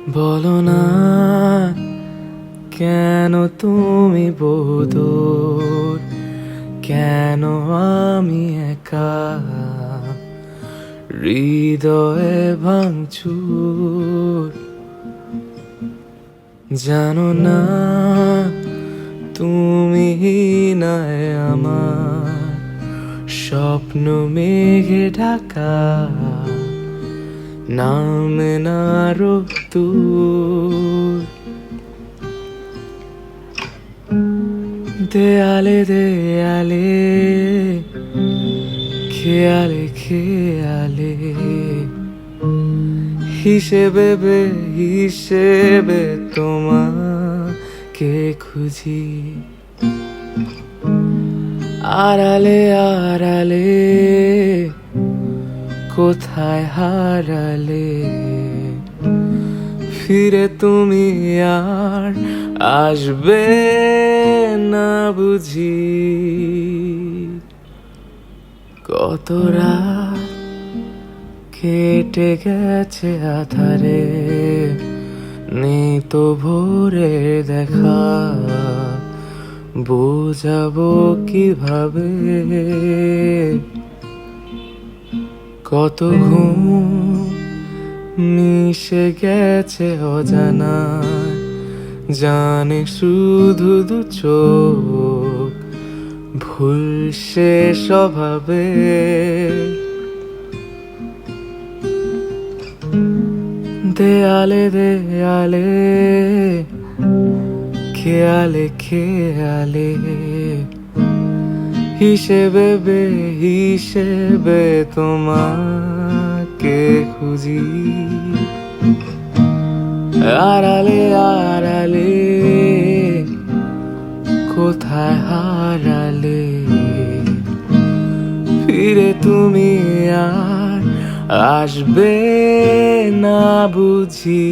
বলো না কেন তুমি বহুদূর, কেন আমি একা হৃদয়ে ভাঙচুর। জানো না তুমি নাই আমার স্বপ্ন মেঘে ঢাকা, নামে না রোদ্দুর। দেয়ালে দেয়ালে খেয়ালে খেয়ালে হিসেবে হিসেবে তোমাকে খুঁজি। আড়ালে আড়ালে কোথায় হারালে, ফিরে তুমি আর আসবে না বুঝি। কত রাত কেটে গেছে আধারে, নেই তো ভোরে দেখা, বোঝাবো কিভাবে। কত ঘুম মিশে গেছে অজানা, জানে শুধু দু চোখ ভুল সে স্বভাবে। দেয়ালে দেয়ালে খেয়ালে খেয়ালে হিসেবে হিসেবে তোমাকে খুঁজি। আড়ালে আড়ালে কোথায় হারালে, ফিরে তুমি আর আসবে না বুঝি।